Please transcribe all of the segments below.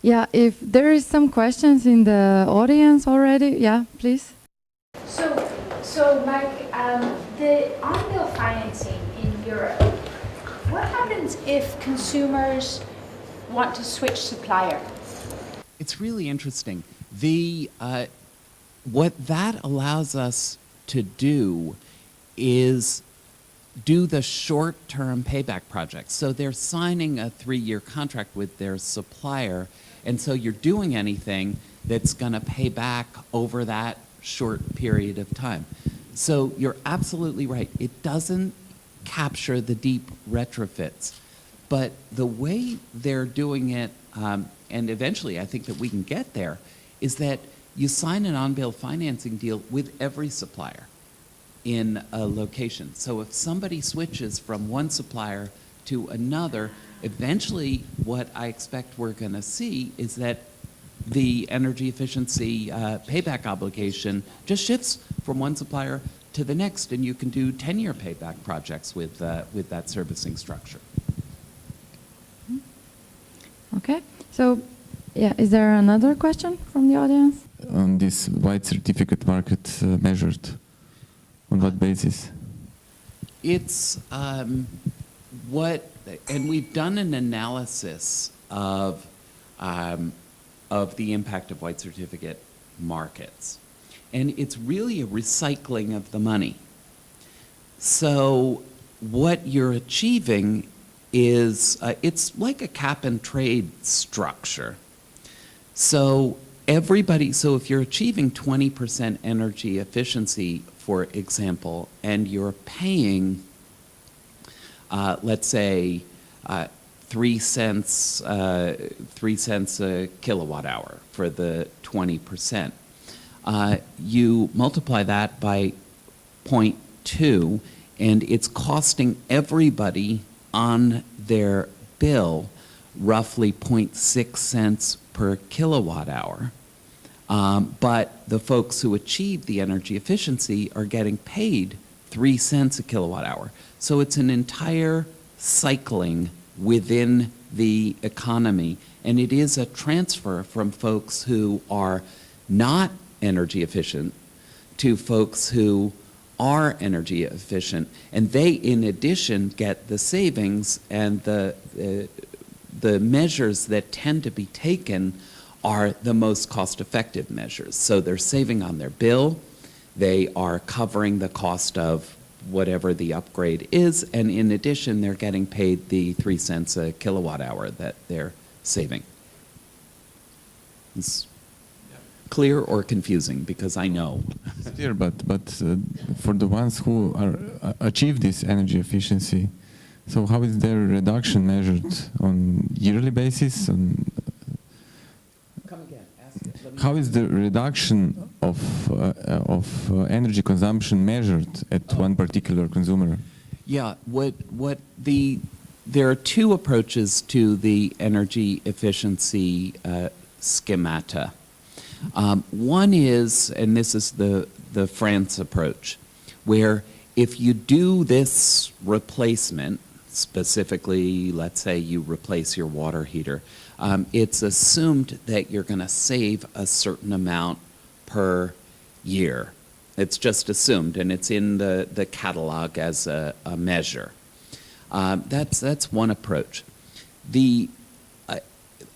Yeah, if there is some questions in the audience already, yeah, please. So Mike, the on-bill financing in Europe, what happens if consumers want to switch supplier? It's really interesting. What that allows us to do is do the short-term payback projects. So they're signing a 3-year contract with their supplier, and so you're doing anything that's going to pay back over that short period of time. So you're absolutely right. It doesn't capture the deep retrofits, but the way they're doing it, and eventually I think that we can get there, is that you sign an on-bill financing deal with every supplier in a location. So if somebody switches from one supplier to another, eventually what I expect we're going to see is that the energy efficiency payback obligation just shifts from one supplier to the next, and you can do 10-year payback projects with that servicing structure. Okay, so yeah, is there another question from the audience? On this white certificate market measured, on what basis? It's and we've done an analysis of the impact of white certificate markets. And it's really a recycling of the money. So what you're achieving is, it's like a cap and trade structure. So if you're achieving 20% energy efficiency, for example, and you're paying, let's say, 3 cents a kilowatt hour for the 20%. You multiply that by 0.2, and it's costing everybody on their bill roughly 0.6 cents per kilowatt hour. But the folks who achieve the energy efficiency are getting paid 3 cents a kilowatt hour. So it's an entire cycling within the economy, and it is a transfer from folks who are not energy efficient to folks who are energy efficient, and they in addition get the savings, and the measures that tend to be taken are the most cost-effective measures. So they're saving on their bill, they are covering the cost of whatever the upgrade is, and in addition they're getting paid the 3 cents a kilowatt hour that they're saving. It's clear or confusing, because I know. It's clear, but for the ones who are achieve this energy efficiency, so how is their reduction measured on yearly basis? Come again. Ask it. How is the reduction of energy consumption measured at one particular consumer? Yeah, there are two approaches to the energy efficiency schemata. One is, and this is the France approach, where if you do this replacement, specifically, let's say you replace your water heater, it's assumed that you're going to save a certain amount per year. It's just assumed, and it's in the catalog as a measure. That's one approach. The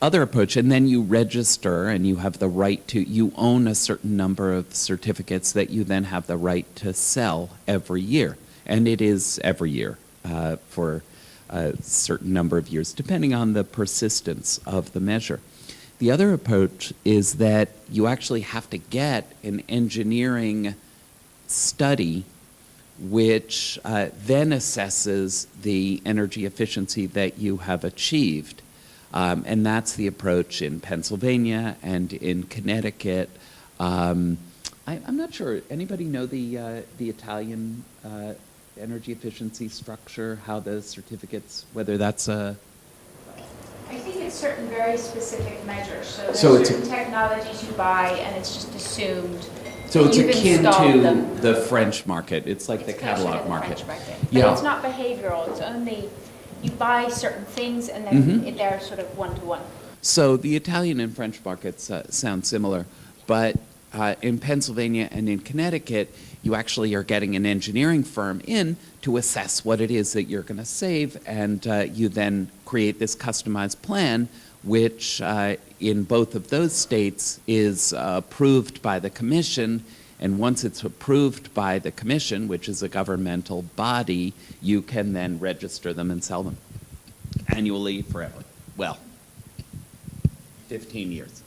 other approach, and then you register and you have the right to, you own a certain number of certificates that you then have the right to sell every year. And it is every year for a certain number of years, depending on the persistence of the measure. The other approach is that you actually have to get an engineering study which then assesses the energy efficiency that you have achieved. And that's the approach in Pennsylvania and in Connecticut. I'm not sure, anybody know the Italian energy efficiency structure, how the certificates, whether that's a... I think it's certain very specific measures. So So there's it's certain technologies you buy, and it's just assumed. So it's You've akin installed to them. the French market. It's like the It's closer to catalog the market. French market. Yeah. But it's not behavioral. It's only you buy certain things, and then they're sort of one-to-one. So the Italian and French markets sound similar, but in Pennsylvania and in Connecticut, you actually are getting an engineering firm in to assess what it is that you're going to save, and you then create this customized plan, which in both of those states is approved by the commission. And once it's approved by the commission, which is a governmental body, you can then register them and sell them annually forever. Well, 15 years.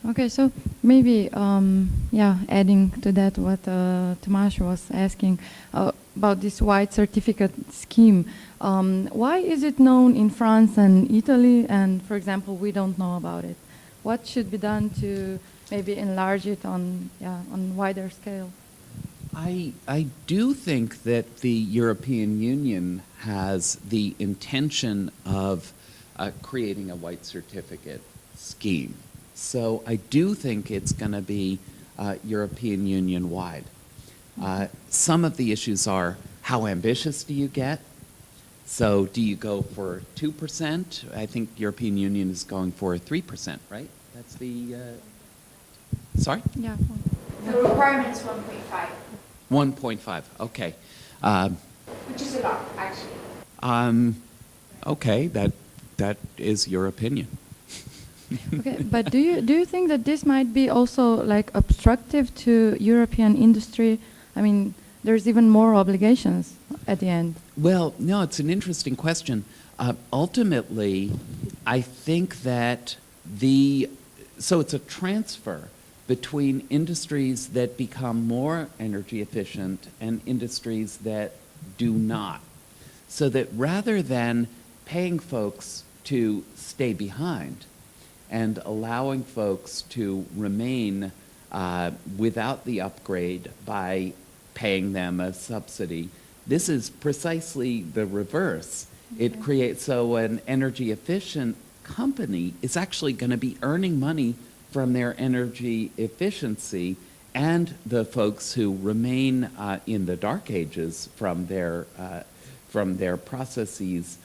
Okay, so maybe, adding to that what Tomasz was asking about this white certificate scheme. Why is it known in France and Italy, and, for example, we don't know about it? What should be done to maybe enlarge it on wider scale? I do think that the European Union has the intention of creating a white certificate scheme. So I do think it's going to be European Union wide. Some of the issues are, how ambitious do you get? So do you go for 2%? I think European Union is going for 3%, right? That's the, sorry? Yeah. The requirement's 1.5, 1.5, okay. which is a lot, actually. Okay, that is your opinion. Okay, but do you think that this might be also like obstructive to European industry? I mean, there's even more obligations at the end. Well, no, it's an interesting question. Ultimately, I think that so it's a transfer between industries that become more energy efficient and industries that do not. So that rather than paying folks to stay behind and allowing folks to remain without the upgrade by paying them a subsidy, this is precisely the reverse. Okay. It creates, so an energy efficient company is actually going to be earning money from their energy efficiency, and the folks who remain in the dark ages from their processes,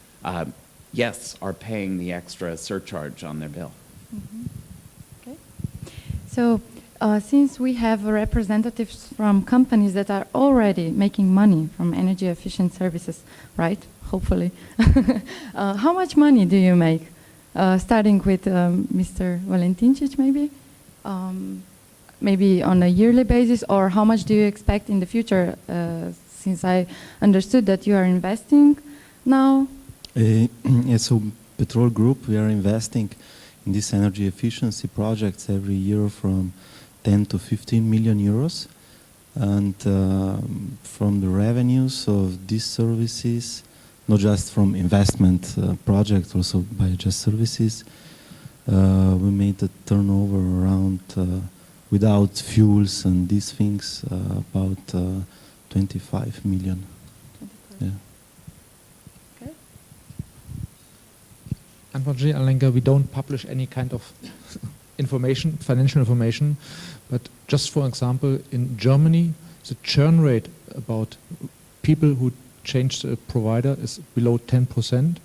yes, are paying the extra surcharge on their bill. Mm-hmm. Okay. So since we have representatives from companies that are already making money from energy efficient services, right? Hopefully. How much money do you make? Starting with Mr. Valentincic, maybe? Maybe on a yearly basis, or how much do you expect in the future? Since I understood that you are investing now. So Petrol Group, we are investing in these energy efficiency projects every year from 10 to 15 million euros. And from the revenues of these services, not just from investment projects, also by just services, we made a turnover around, without fuels and these things, about 25 million. 25. Yeah. Okay. Unfortunately, Alenka, we don't publish any kind of information, financial information, but just for example, in Germany, the churn rate about people who change the provider is below 10%.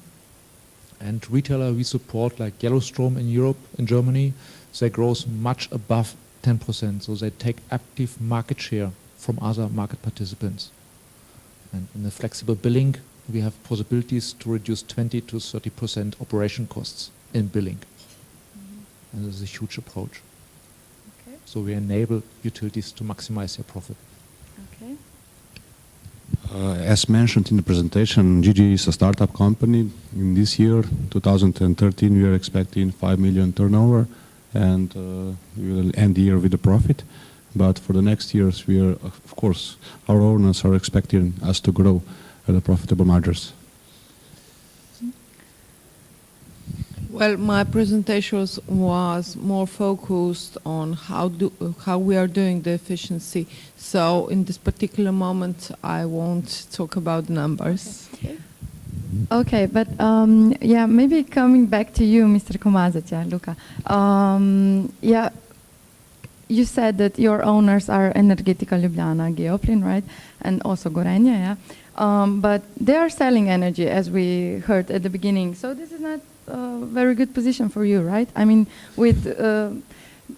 And retailer we support, like Yellowstrom in Europe, in Germany, they grow much above 10%. So they take active market share from other market participants. And in the flexible billing, we have possibilities to reduce 20 to 30% operation costs in billing. Mm-hmm. And this is a huge approach. Okay. So we enable utilities to maximize their profit. Okay. As mentioned in the presentation, GG is a startup company. In this year, 2013, we are expecting 5 million turnover, and we will end the year with a profit. But for the next years, we are, of course, our owners are expecting us to grow at a profitable margins. Well, my presentation was more focused on how we are doing the efficiency. So in this particular moment, I won't talk about numbers. Okay, but yeah, maybe coming back to you, Mr. Komazic, Luca. Yeah, you said that your owners are Energetica Ljubljana, Geoplin, right? And also Gorenje, yeah. But they are selling energy, as we heard at the beginning. So this is not a very good position for you, right? I mean, with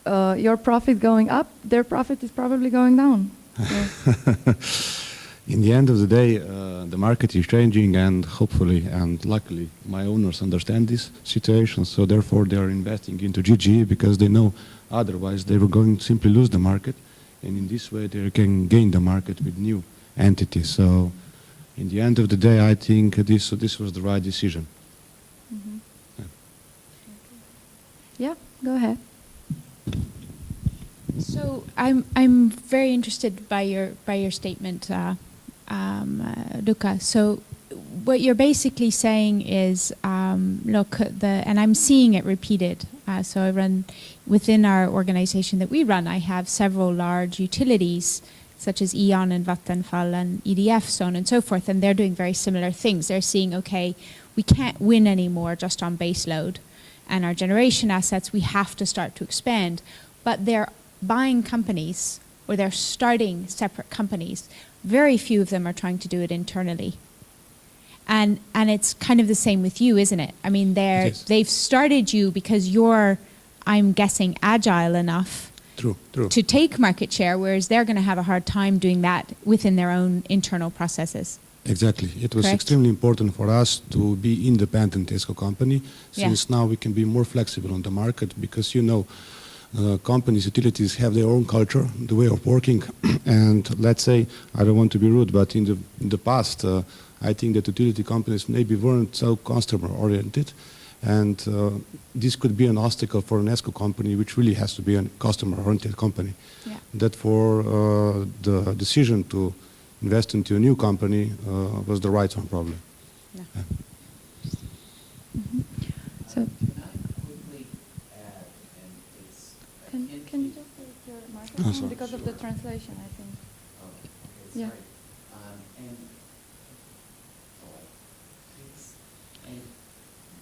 your profit going up, their profit is probably going down. So. In the end of the day, the market is changing, and hopefully and luckily my owners understand this situation, so therefore they are investing into GG because they know otherwise they were going to simply lose the market, and in this way they can gain the market with new entities. So in the end of the day, I think this was the right decision. Mm-hmm. Yeah. Yeah, go ahead. So I'm very interested by your statement, Luca. So what you're basically saying is, look, and I'm seeing it repeated. So I run within our organization that we run. I have several large utilities, such as E.ON and Vattenfall and EDF, so on and so forth, and they're doing very similar things. They're seeing, okay, we can't win anymore just on base load, and our generation assets, we have to start to expand. But they're buying companies, or they're starting separate companies. Very few of them are trying to do it internally. And it's kind of the same with you, isn't it? I mean, they've started you because you're, I'm guessing, agile enough True. to take market share, whereas they're going to have a hard time doing that within their own internal processes. Exactly. It was Correct. extremely important for us to be independent ESCO company, since now we can be more flexible on the market, because companies, utilities have their own culture, the way of working, and let's say, I don't want to be rude, but in the past, I think that utility companies maybe weren't so customer oriented, and this could be an obstacle for an ESCO company, which really has to be a customer oriented company. Yeah. Therefore, the decision to invest into a new company was the right one, probably. Yeah. Yeah. Mm-hmm. So. Can you just take your microphone? sorry. Because of the translation, I think. Yeah. And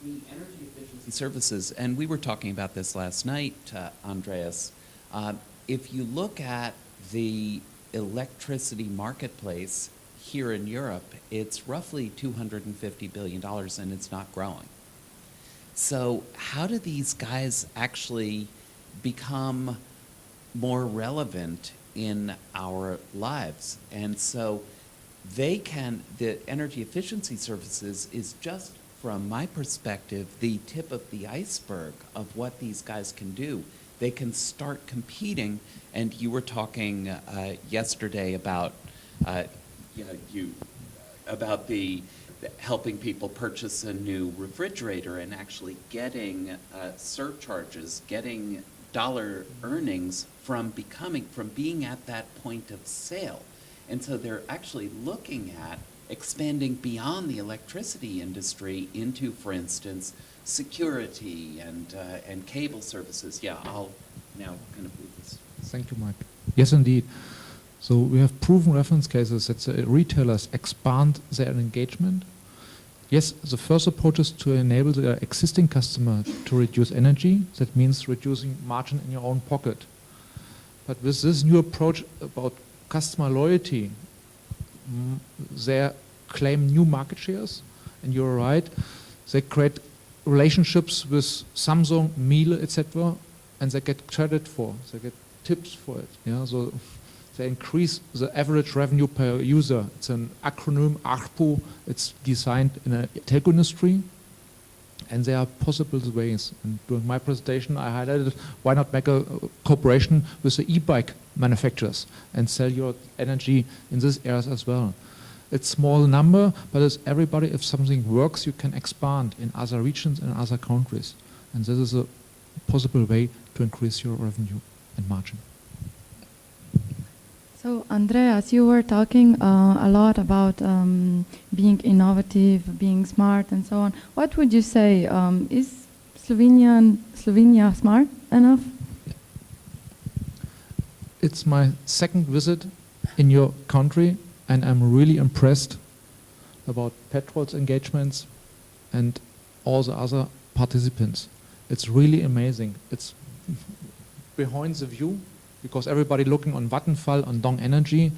the energy efficiency services, and we were talking about this last night, Andreas. If you look at the electricity marketplace here in Europe, it's roughly $250 billion, and it's not growing. So how do these guys actually become more relevant in our lives? And so the energy efficiency services is just, from my perspective, the tip of the iceberg of what these guys can do. They can start competing, and you were talking yesterday about about the helping people purchase a new refrigerator and actually getting surcharges, getting dollar earnings from being at that point of sale. And so they're actually looking at expanding beyond the electricity industry into, for instance, security and cable services. Yeah, I'll now kind of move this. Thank you, Mike. Yes, indeed. So we have proven reference cases that the retailers expand their engagement. Yes, the first approach is to enable the existing customer to reduce energy. That means reducing margin in your own pocket. But with this new approach about customer loyalty, they claim new market shares, and you're right, they create relationships with Samsung, Miele, etc., and they get credit for, they get tips for it. Yeah, so they increase the average revenue per user. It's an acronym, ARPU. It's designed in the telco industry, and there are possible ways. And during my presentation, I highlighted why not make a cooperation with the e-bike manufacturers and sell your energy in these areas as well. It's small number, but as everybody, if something works, you can expand in other regions and other countries. And this is a possible way to increase your revenue and margin. So, Andreas, you were talking a lot about being innovative, being smart, and so on. What would you say? Is Slovenia smart enough? It's my second visit in your country, and I'm really impressed about Petrol's engagements and all the other participants. It's really amazing. It's behind the view, because everybody looking on Vattenfall, on Dong Energy,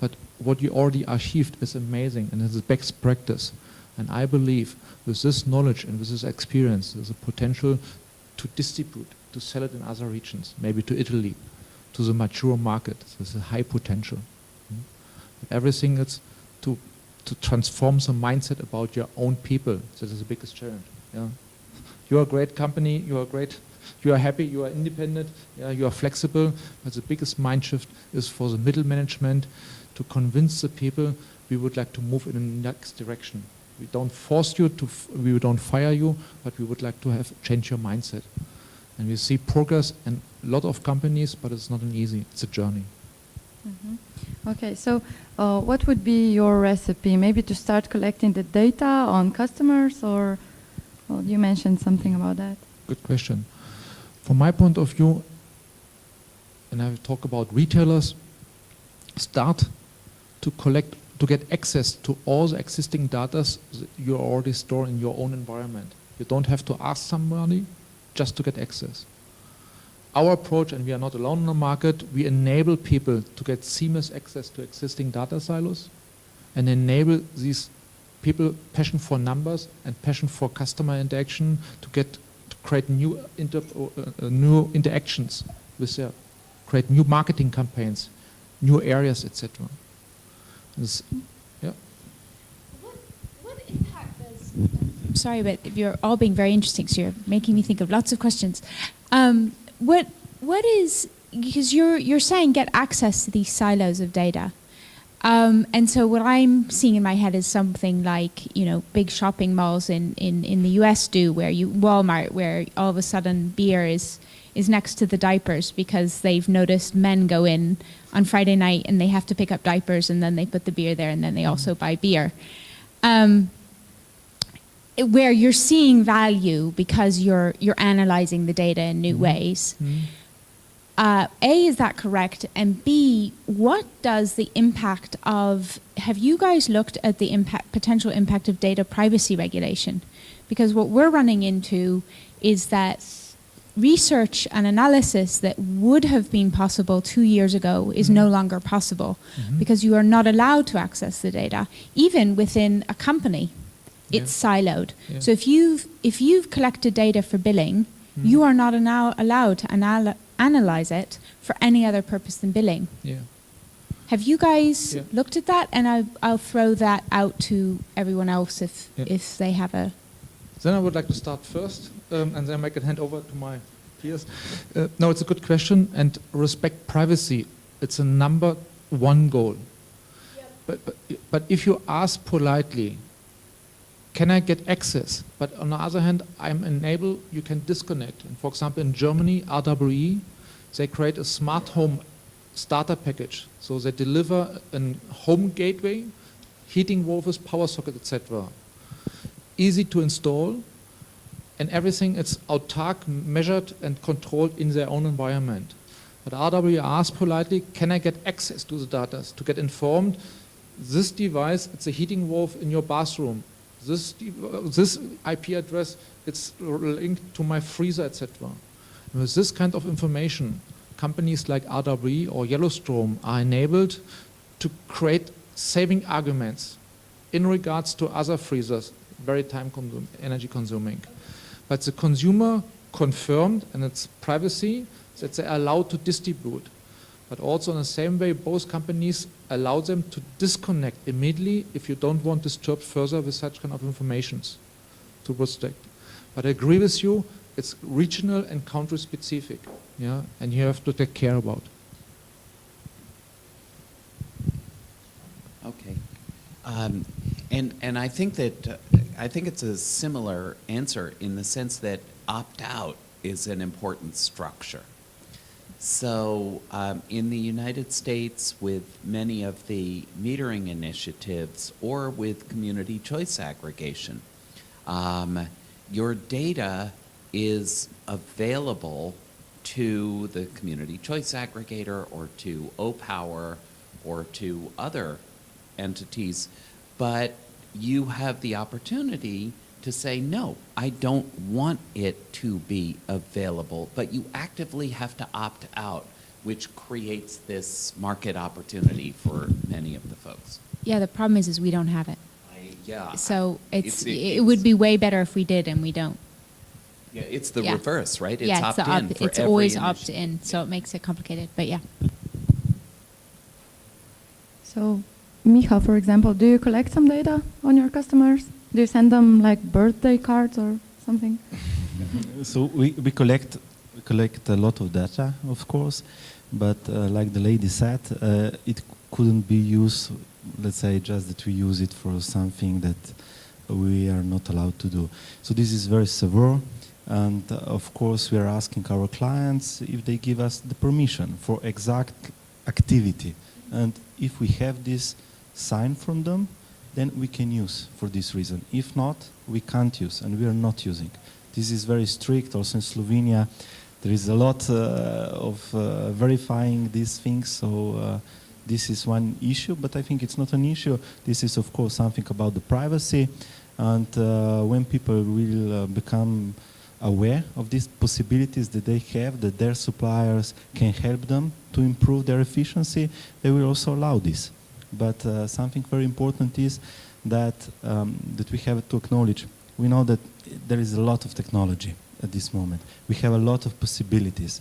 but what you already achieved is amazing, and it's best practice. And I believe with this knowledge and with this experience, there's a potential to distribute, to sell it in other regions, maybe to Italy, to the mature market. There's a high potential. But everything is to transform the mindset about your own people. That is the biggest challenge. Yeah. You are a great company, you are great, you are happy, you are independent, yeah, you are flexible, but the biggest mind shift is for the middle management to convince the people we would like to move in the next direction. We don't force you to, we don't fire you, but we would like to have change your mindset. And we see progress in a lot of companies, but it's not an easy, it's a journey. Mm-hmm. Okay, so what would be your recipe? Maybe to start collecting the data on customers, or well, you mentioned something about that. Good question. From my point of view, and I will talk about retailers, start to collect, to get access to all the existing data you already store in your own environment. You don't have to ask somebody just to get access. Our approach, and we are not alone in the market, we enable people to get seamless access to existing data silos and enable these people passion for numbers and passion for customer interaction to create new interactions with their, create new marketing campaigns, new areas, etc. Yeah. What impact does? I'm sorry, but you're all being very interesting, so you're making me think of lots of questions. What is, because you're saying get access to these silos of data, and so what I'm seeing in my head is something like, you know, big shopping malls in the US do, where Walmart, where all of a sudden beer is next to the diapers because they've noticed men go in on Friday night and they have to pick up diapers and then they put the beer there and then they also buy beer. Where you're seeing value because you're analyzing the data in new ways. A, is that correct? And B, what does the impact of, have you guys looked at the potential impact of data privacy regulation? Because what we're running into is that research and analysis that would have been possible 2 years ago is no longer possible because you are not allowed to access the data, even within a company. It's siloed. Yeah. So if you've collected data for billing, you are not now allowed to analyze it for any other purpose than billing. Yeah. Have you guys looked at that? And I'll throw that out to everyone else if they have a... Then I would like to start first, and then I can hand over to my peers. No, it's a good question, and respect privacy. It's a number one goal. Yep. But if you ask politely, can I get access? But on the other hand, I'm enabled, you can disconnect. And for example, in Germany, RWE, they create a smart home starter package. So they deliver a home gateway, heating valves, power socket, etc. Easy to install, and everything is autark, measured and controlled in their own environment. But RWE asks politely, can I get access to the data, to get informed, this device, it's a heating valve in your bathroom. This IP address, it's linked to my freezer, etc. With this kind of information, companies like RWE or Yellowstone are enabled to create saving arguments in regards to other freezers, very energy consuming. But the consumer confirmed, and it's privacy, that they are allowed to distribute. But also in the same way, both companies allow them to disconnect immediately if you don't want to disturb further with such kind of informations to protect. But I agree with you, it's regional and country specific, yeah, and you have to take care about. Okay, and I think that it's a similar answer in the sense that opt-out is an important structure. So in the United States, with many of the metering initiatives or with community choice aggregation, your data is available to the community choice aggregator or to O-Power or to other entities, but you have the opportunity to say, no, I don't want it to be available, but you actively have to opt out, which creates this market opportunity for many of the folks. Yeah, the problem is we don't have it. Yeah. So It's- it would be way better if we did, and we don't. Yeah, it's the Yeah. reverse, right? It's Yeah, it's the opt-in for it's every always initiative. opt-in, so it makes it complicated. But yeah. So, Micha, for example, do you collect some data on your customers? Do you send them like birthday cards or something? So we collect a lot of data, of course, but like the lady said, it couldn't be used, let's say, just that we use it for something that we are not allowed to do. So this is very severe, and of course we are asking our clients if they give us the permission for exact activity, and if we have this sign from them, then we can use for this reason. If not, we can't use, and we are not using. This is very strict. Also in Slovenia, there is a lot of verifying these things, so this is one issue, but I think it's not an issue. This is, of course, something about the privacy, and when people will become aware of these possibilities that they have, that their suppliers can help them to improve their efficiency, they will also allow this. But something very important is that that we have to acknowledge. We know that there is a lot of technology at this moment. We have a lot of possibilities,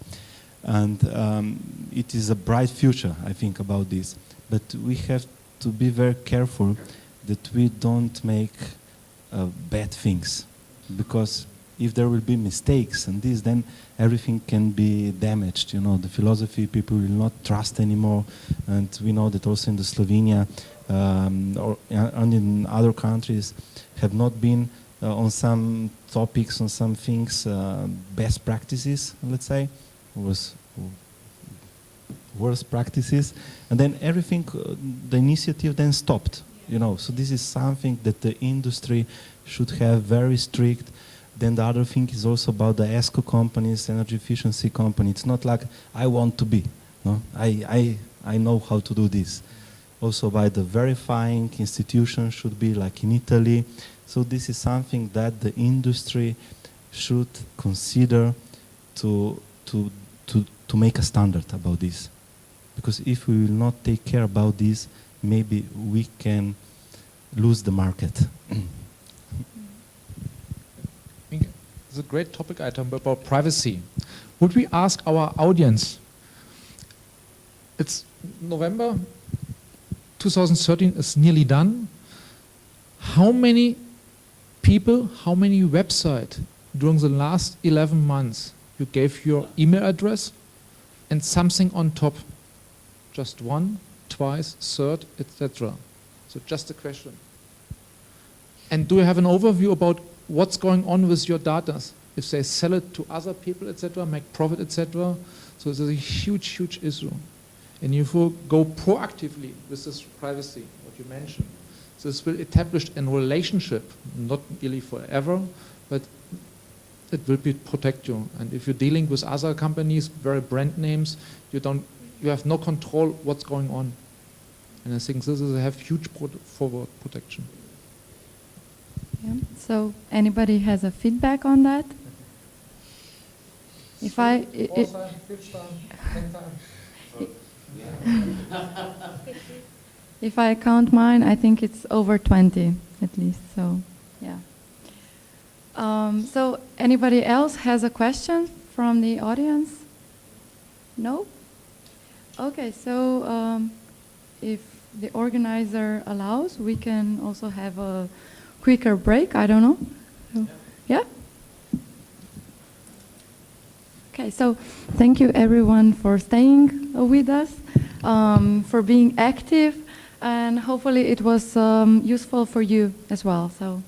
and it is a bright future, I think, about this. But we have to be very careful that we don't make bad things, because if there will be mistakes and this, then everything can be damaged. You know, the philosophy people will not trust anymore, and we know that also in the Slovenia and in other countries have not been on some topics, on some things, best practices, let's say, was worst practices, and then everything, the initiative then stopped. You know, so this is something that the industry should have very strict. Then the other thing is also about the ESCO companies, energy efficiency company. It's not like I want to be. No? I know how to do this. Also by the verifying institution should be like in Italy. So this is something that the industry should consider to make a standard about this. Because if we will not take care about this, maybe we can lose the market. It's a great topic item about privacy. Would we ask our audience? It's November 2013 is nearly done. How many people, how many websites during the last 11 months you gave your email address and something on top? Just one, twice, third, etc. So just a question. And do you have an overview about what's going on with your data? If they sell it to other people, etc., make profit, etc. So there's a huge, huge issue. And if you go proactively with this privacy, what you mentioned, this will establish a relationship, not really forever, but it will protect you. And if you're dealing with other companies, very brand names, you have no control what's going on. And I think this is have huge forward protection. Yeah. So anybody has a feedback on that? If I if I count mine, I think it's over 20 at least. So yeah. So anybody else has a question from the audience? No? Okay. So if the organizer allows, we can also have a quicker break. I don't know. So, yeah. Okay, so thank you everyone for staying with us, for being active, and hopefully it was useful for you as well. So